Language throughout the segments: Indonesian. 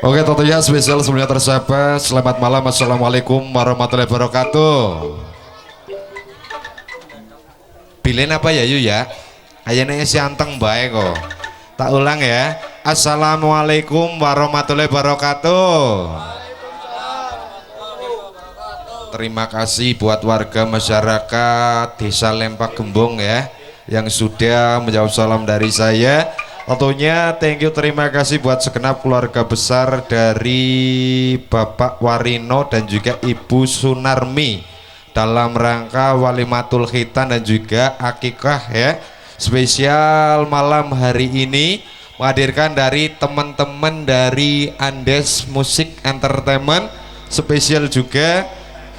Oke, tentunya spesial sebelumnya tersahabat. Selamat malam, assalamualaikum warahmatullahi wabarakatuh. Bilin apa ya Yu ya? Ayane si anteng bae kok. Tak ulang ya. Assalamualaikum warahmatullahi wabarakatuh. Terima kasih buat warga masyarakat Desa Lempak Gembong ya yang sudah menjawab salam dari saya. Tentunya thank you, terima kasih buat segenap keluarga besar dari Bapak Warino dan juga Ibu Sunarmi dalam rangka Walimatul Khitan dan juga akikah ya. Spesial malam hari ini menghadirkan dari teman-teman dari Andes Music Entertainment, spesial juga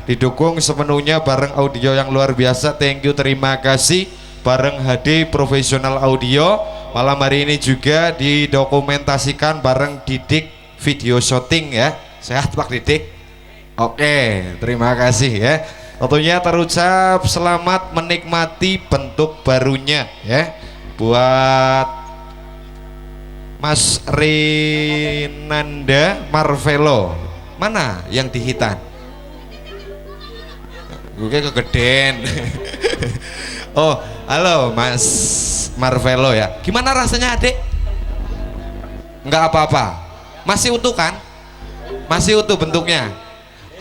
didukung sepenuhnya bareng audio yang luar biasa. Thank you, terima kasih bareng HD Profesional Audio. Malam hari ini juga didokumentasikan bareng Didik Video Shooting ya. Sehat Pak Didik? Oke, terima kasih ya. Tentunya terucap selamat menikmati bentuk barunya ya buat Mas Renanda Marvelo. Mana yang di Hitan? Gue kegedean. Oh, halo Mas Marvelo ya. Gimana rasanya adik? Enggak apa-apa. Masih utuh kan? Masih utuh bentuknya.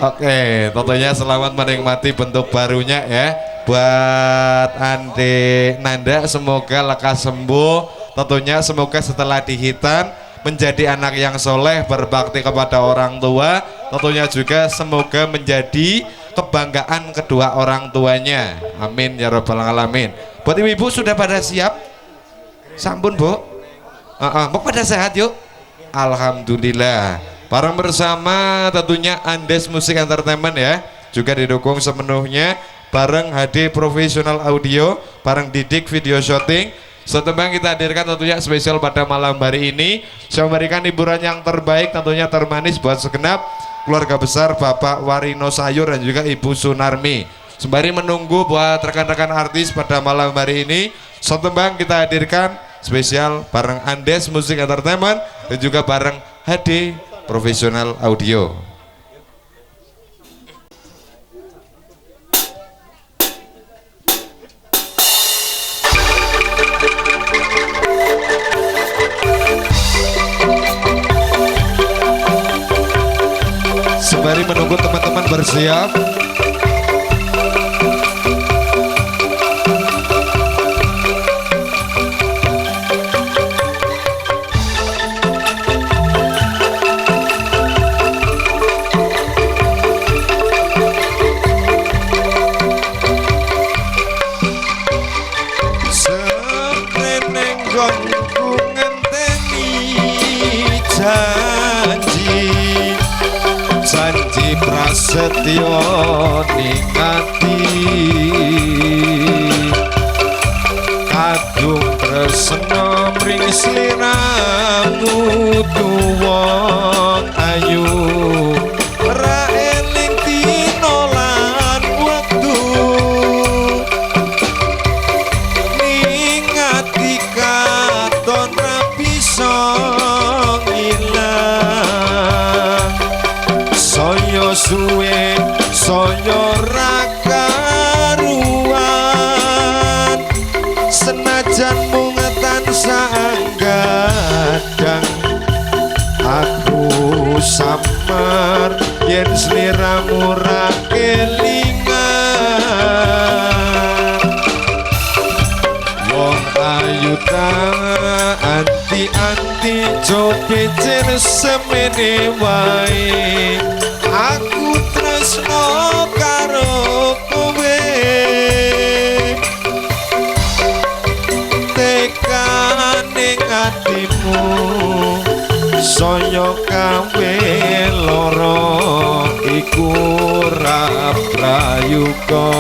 Oke, tentunya selamat menikmati bentuk barunya ya. Buat Ande Nanda semoga lekas sembuh. Tentunya semoga setelah dihitan menjadi anak yang soleh, berbakti kepada orang tua. Tentunya juga semoga menjadi kebanggaan kedua orang tuanya. Amin ya robbal alamin. Buat ibu-ibu sudah pada siap? Sampun bu? Mau pada sehat yuk? Alhamdulillah. Bareng bersama tentunya Andes Music Entertainment ya, juga didukung sepenuhnya bareng HD Profesional Audio, bareng Didik Video Shooting. Setembang kita hadirkan tentunya spesial pada malam hari ini. Saya memberikan hiburan yang terbaik, tentunya termanis buat segenap keluarga besar Bapak Warino Sayur dan juga Ibu Sunarmi. Sembari menunggu buat rekan-rekan artis pada malam hari ini, setembang kita hadirkan spesial bareng Andes Music Entertainment dan juga bareng HD Profesional Audio. Sembari menunggu teman-teman bersiap, setio nikati kadung tresna mring sliramu tuwa ayu ra eling dina lan wektu ningati katon ra bisa ilang saya suwe saya ra karuan senajan mung tansah gadang aku samar yen sliramu ra kelingan wong ayu ta anti-anti jogejer semene wae aku tresno karo kowe tekane atimu saya kawe loro iku ra prayuga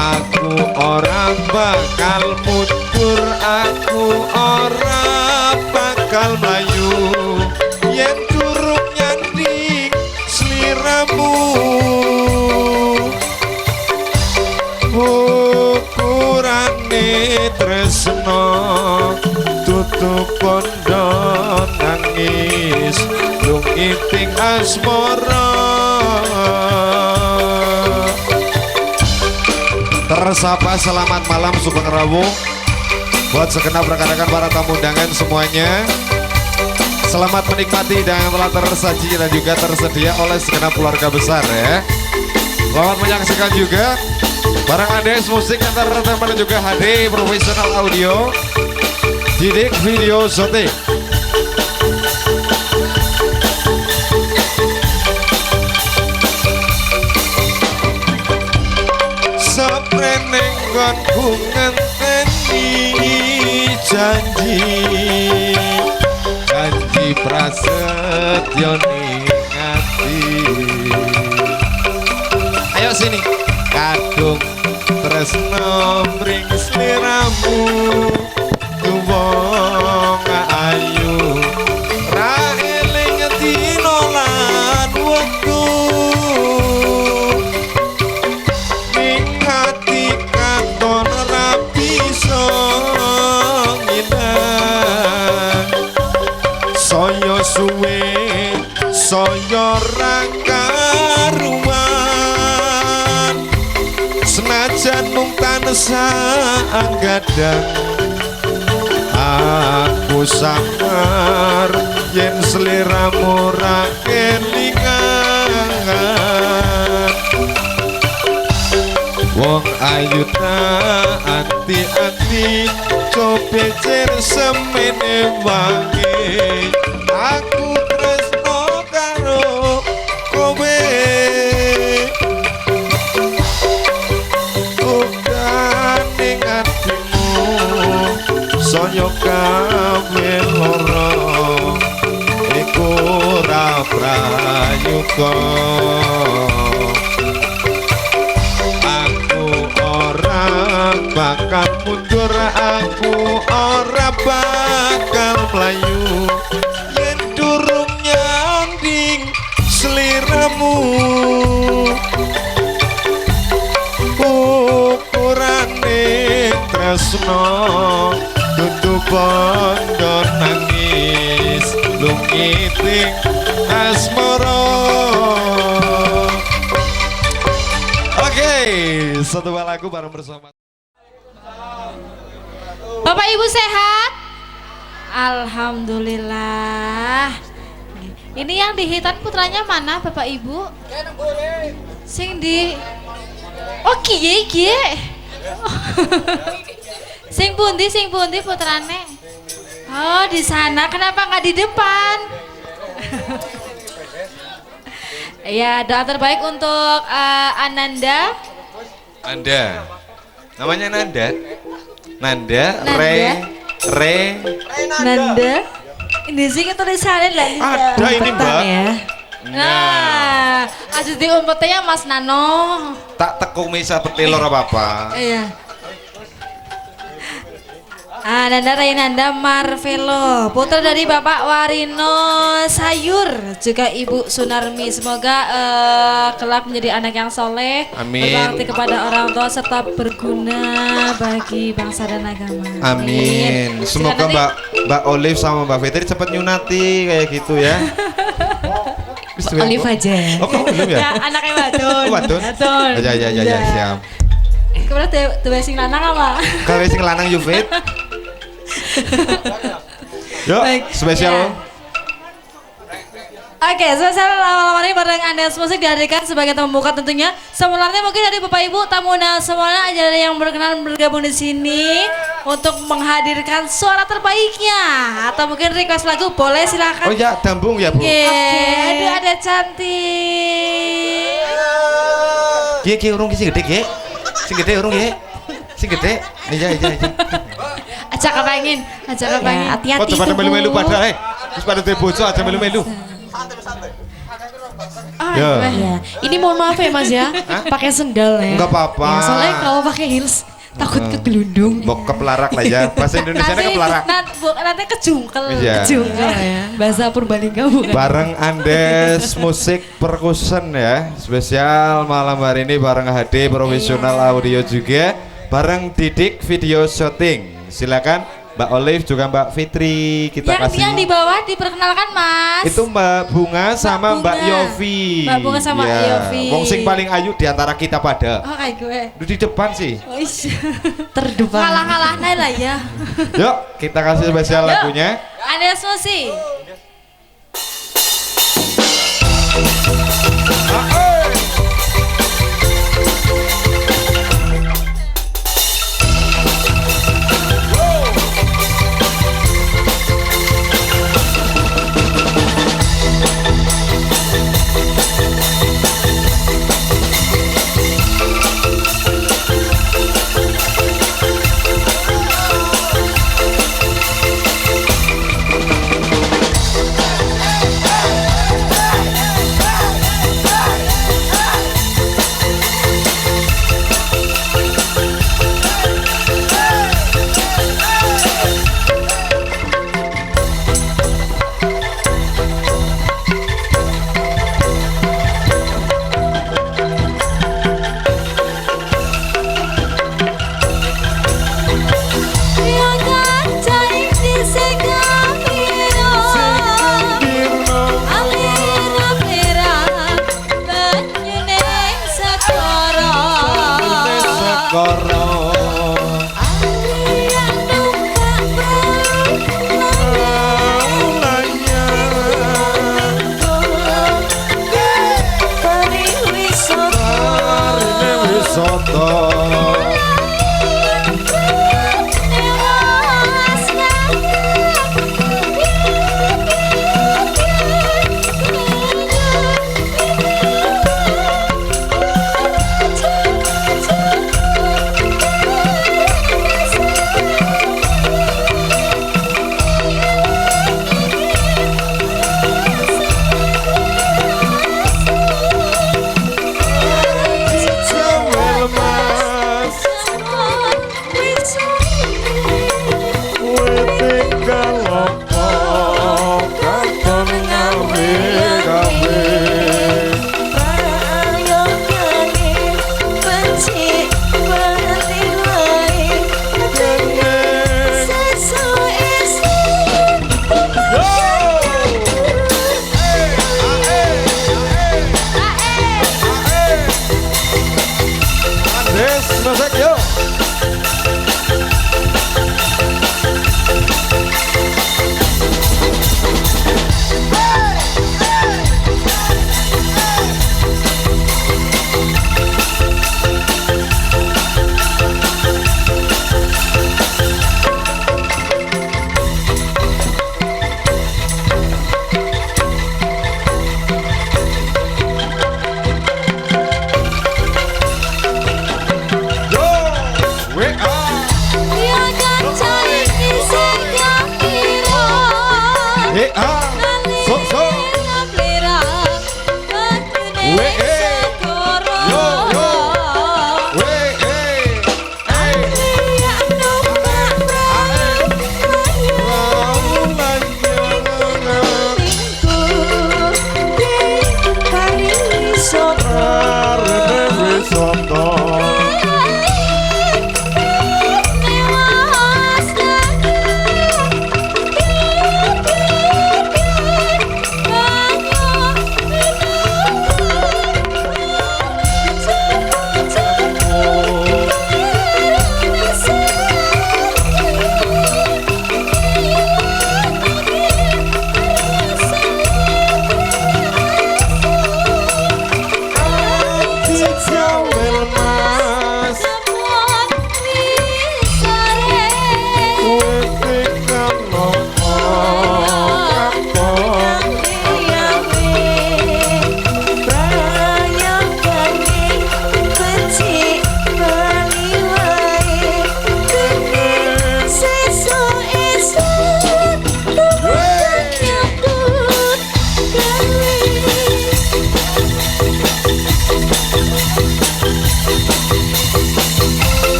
aku ora bakal mundur aku ora bakal mlayu yen durung nyanding sliramu ukurane tresno tut tutup kondo nangis lung iting asmara. Tersapa selamat malam Sugeng Rawu buat segenap rekan-rekan para tamu undangan semuanya. Selamat menikmati dan yang telah tersaji dan juga tersedia oleh segenap keluarga besar ya. Selamat menyaksikan juga barang Andes Musik Entertainment juga HD Profesional Audio Didik Video Shooting. Sapreneng nggonku ngenteni janji prasetyo ning ati. Ayo sini kadung tresno mring sliramu wong ayu ra eling dina lan wektu ning ati katon ra bisa ngilang saya suwe saya ra karuan senajan mung tansah anggadang aku samar yen sliramu ra kelingan wong ayu ta ati-ati cobecer semene wangi aku tresno karo kowe udah ning atimu saya kabeh lara iku ora prayoga aku ora bakal mundur aku ora bakal mlayu yen durung nyanding sliramu ukurane tresno tutup bondo nangis lungiting asmara. Oke, satu buah lagu bareng bersama. Bapak Ibu sehat? Alhamdulillah. Ini yang di hitan putranya mana Bapak Ibu? Sing di oh kiye kiye. Sing pundi putrane? Oh di sana, kenapa nggak di depan? Ya doa terbaik untuk Ananda. Anda namanya Nanda. Nanda. Nanda. Ini sih tulisannya lah. Ada ini Mbak ya. Nah, aja di umpetnya Mas Nano. tak tekuk misa petilor apa-apa. Iya. Nanda Rainanda Marvelo, putra dari Bapak Warino Sayur, juga Ibu Sunarmi. Semoga kelak menjadi anak yang soleh, amin, berbakti kepada orang tua serta berguna bagi bangsa dan agama. Amin. Semoga Mbak Olive sama Mbak Fitri cepat nyunati kayak gitu ya. Olive aja. Oh, kamu belum ya? Ya anaknya Badun. Oh, Badun. Ya, siap. Kemudian tuh sing lanang apa? Kalau sing lanang Yufit. Yuk, spesial. Ya. Oke, spesial malam ini bareng Andes Musik dihadirkan sebagai tamu pembuka tentunya. Sebenarnya mungkin dari Bapak Ibu tamu semuanya ada yang berkenan bergabung di sini untuk menghadirkan suara terbaiknya atau mungkin request lagu boleh silakan. Oh ya, dambung ya Bu. Aduh ada cantik. Kie urung sing gede sing gede urung sing gede. Iya. Ajak kepengin. Hati-hati. Kok pada melu-melu pada terus pada tuh bojo aja melu-melu. Ya. Ini mohon maaf ya Mas ya, pakai sendal ya. Enggak apa-apa. Ya, soalnya kalau pakai heels takut kegelundung. Bok kepelarak lah ya. Bahasa Indonesia kepelarak. Nanti kejungkel. Iya. Ya. Bahasa Purbalingga bukan. Bareng Andes Musik Percussion ya. Spesial malam hari ini bareng HD Profesional Audio juga. Bareng Didik Video Shooting. Silakan Mbak Olive juga Mbak Fitri kita kasih. Yang di bawah diperkenalkan Mas. Itu Mbak Bunga sama Mbak Bunga. Yofi. Mbak Bunga sama Ya, Yofi. wong sing paling ayu di antara kita pada. Oh kayak gue. Di depan sih. Oh, Terdepan. Ngalah-ngalah lah ya. Yuk kita kasih spesial Yuk. lagunya. Andes Musik.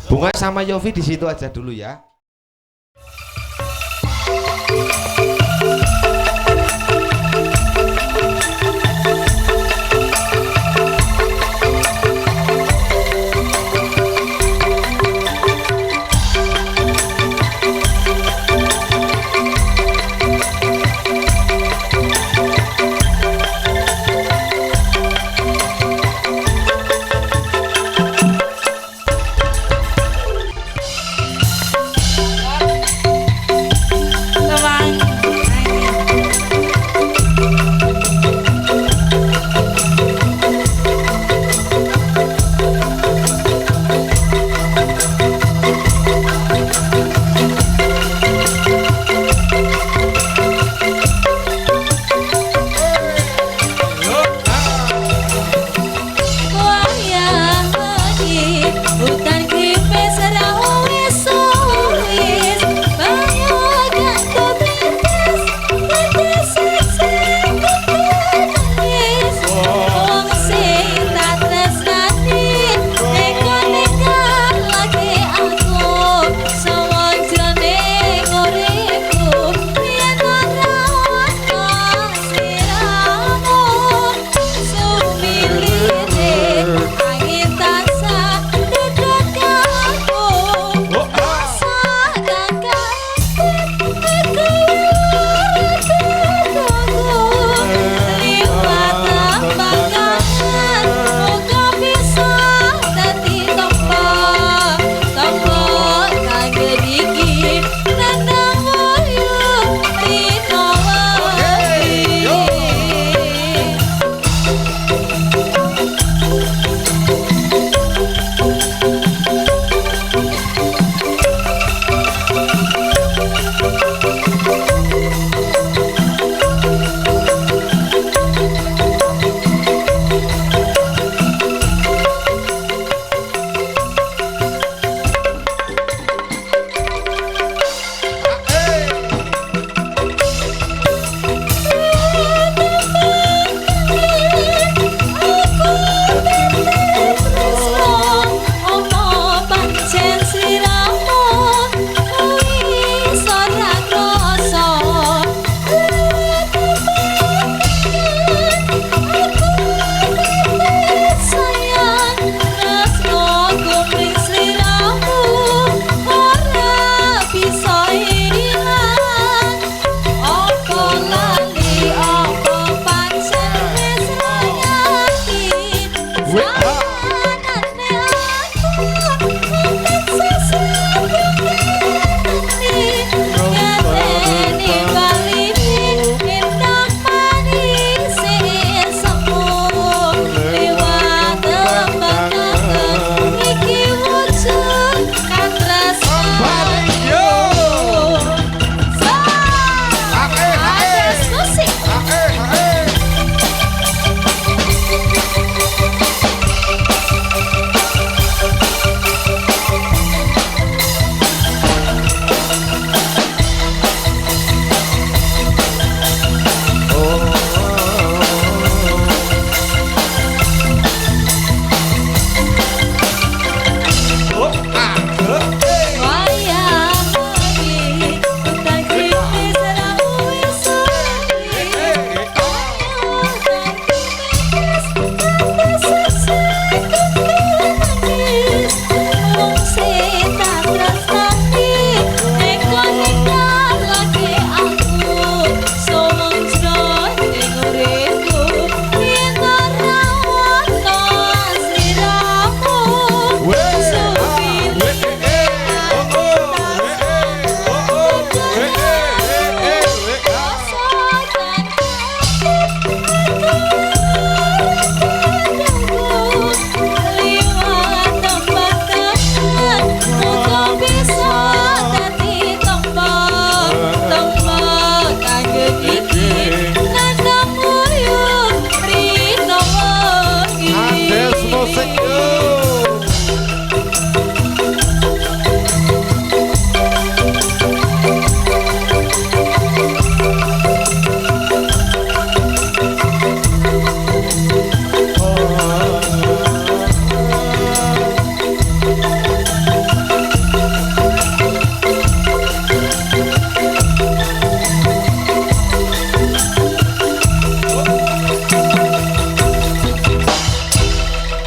Bunga sama Yofi di situ aja dulu ya.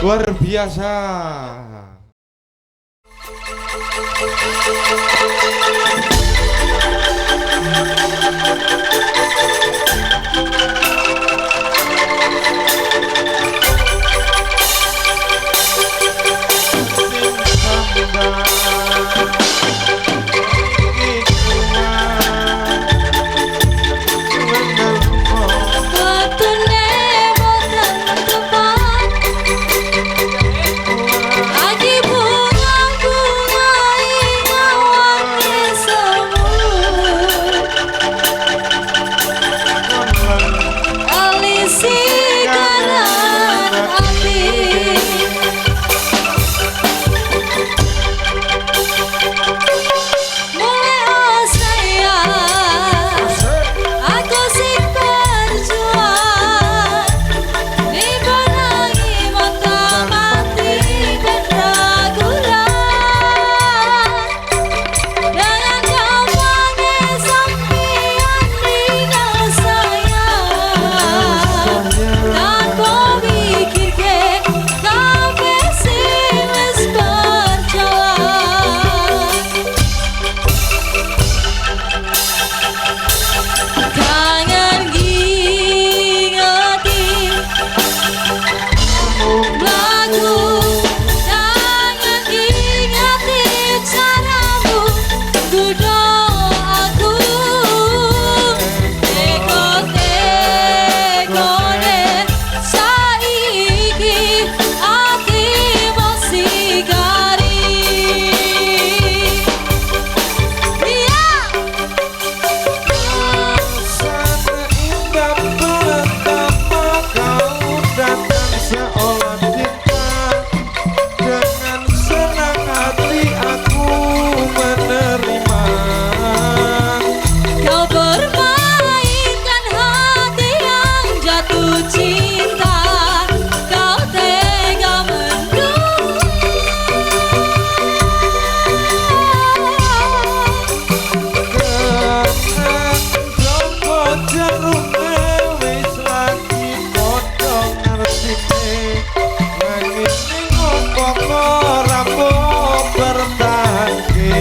luar biasa. Waktune boten tepat, lagi bunga-bunga ingawake semut, alisi kanan api. Mulai oh sayang, aku sing berjuang, dibenangi mata mati dan ragunan, dengan jawabannya sampian tinggal sayang, tanpa pikir ke kafe sing wis berjalan. Kangen ngingati lagu, kangen ngingati caramu kudu aku tekone saiki ati masih garing. Yeah. Sana indah pertama kau datang seolah cinta, dengan senang hati aku menerima. Kau permainkan hati yang jatuh cinta, kau tega mendung. Kenang jopo jarume wis lagi padha ngertine, nanging ning opo ora mbok bertahanke.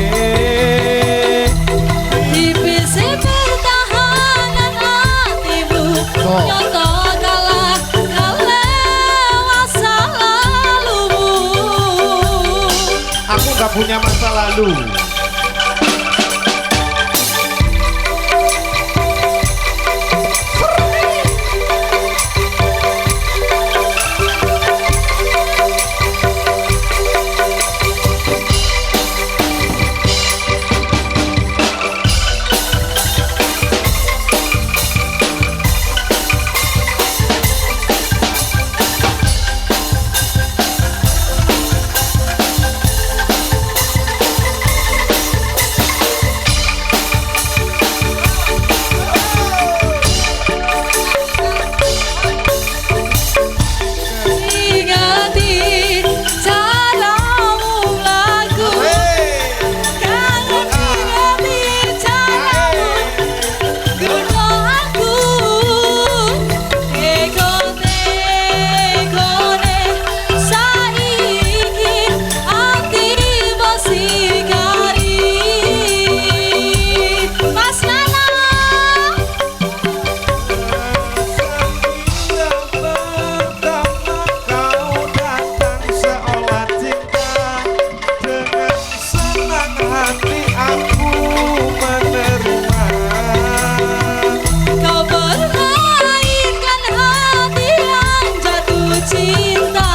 Tipis pertahanan hatimu, nyoto kalah masa lalumu. Aku gak punya masa lalu. Ingati caramu lagu, kangen ingati caramu kudu aku tekone saiki ati masih garing. Mas Nana. Kau datang seolah cinta, dengan senang hati aku menerima. Kau permainkan hati yang jatuh cinta,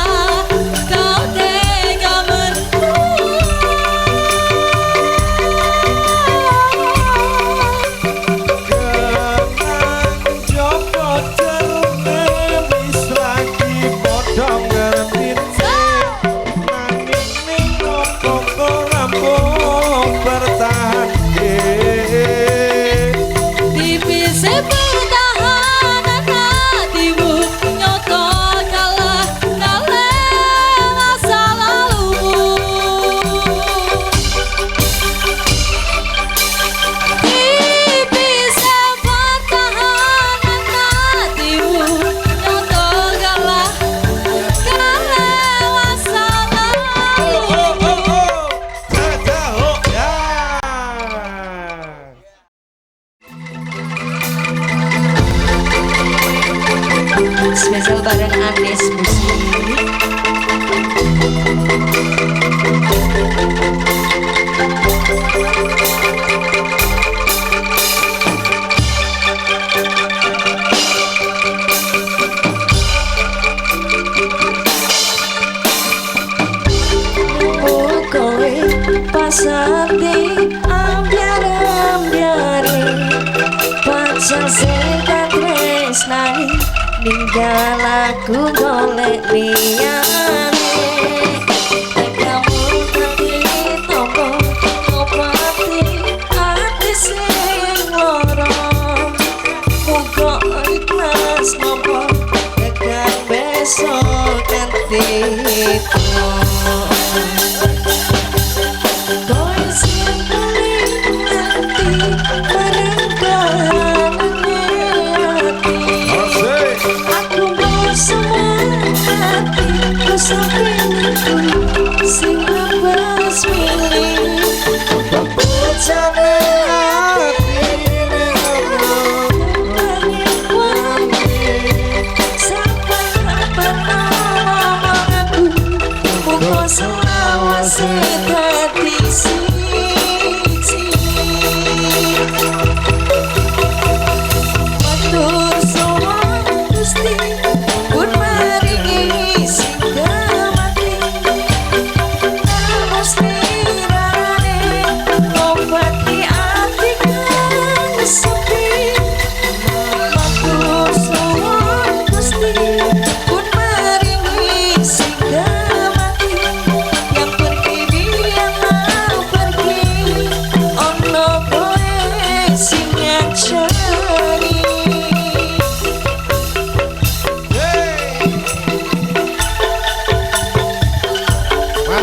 kau tega mendung. Kenang jopo jarume wis lagi padha ngertine, nanging ning opo ora mbok bertahanke. Tipis pertahanan hatimu, nyoto kalah masa lalumu. Tipis pertahanan hatimu, nyoto kalah sate ambyar-ambyare pacar sing katresnani ninggal aku golek liyane kamu dadi topo ngobati ati sing lara muga ikhlas nopo tekan besok ganti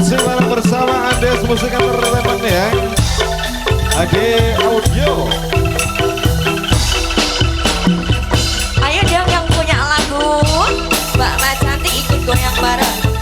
Masih malam bersama Andes Musik Entertainment ya. Ade Audio. Ayo dong yang punya lagu Mbak Ma Cantik ikut goyang bareng.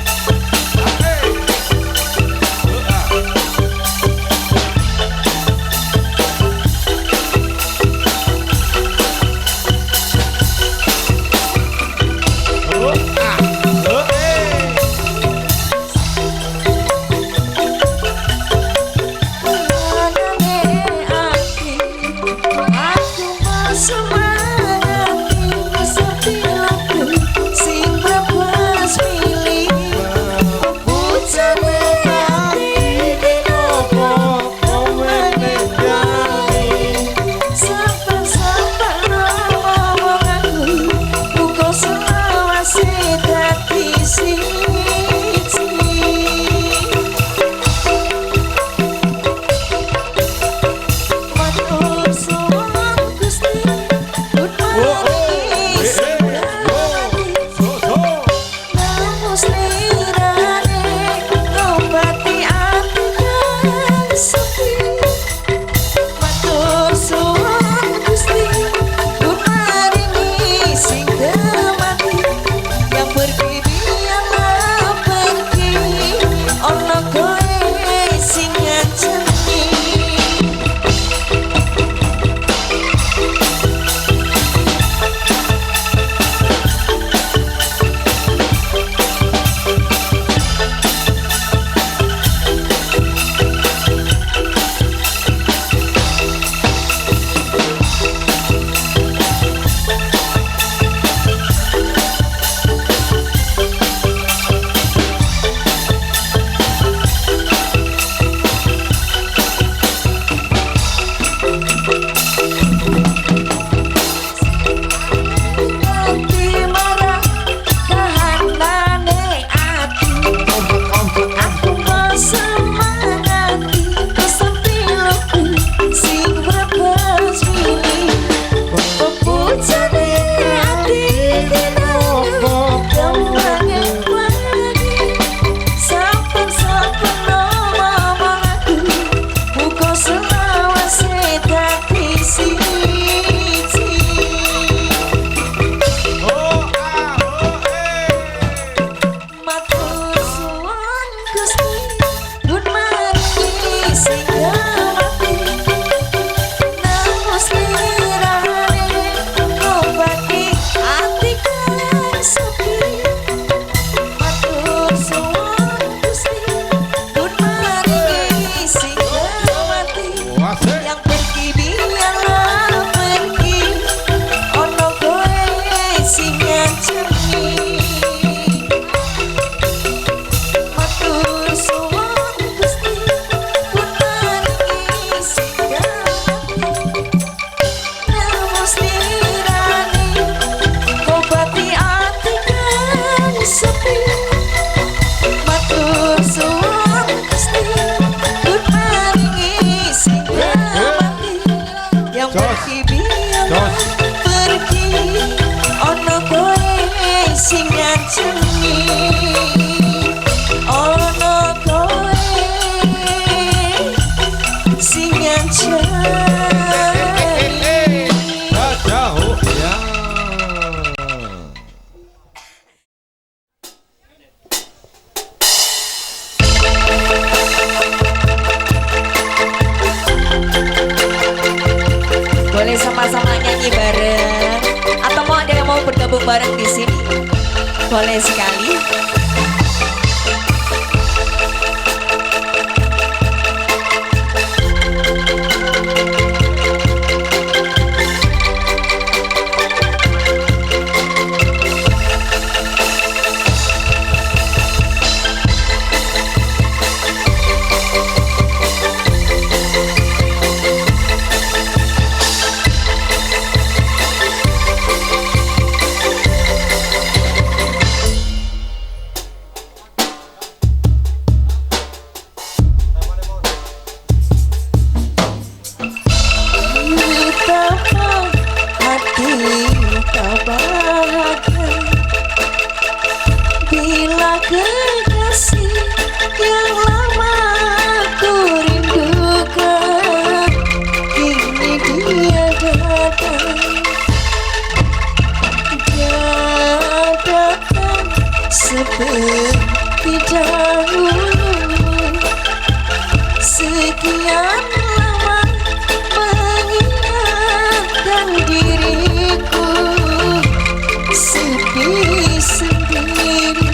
nyanyi bareng atau mau ada yang mau bergabung bareng di sini? Boleh sekali. Bila kekasih yang lama ku rindukan kini dia datang, dia datang seperti dahulu. Sekian lama mengingatkan diriku sepi sendiri.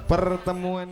pertemuan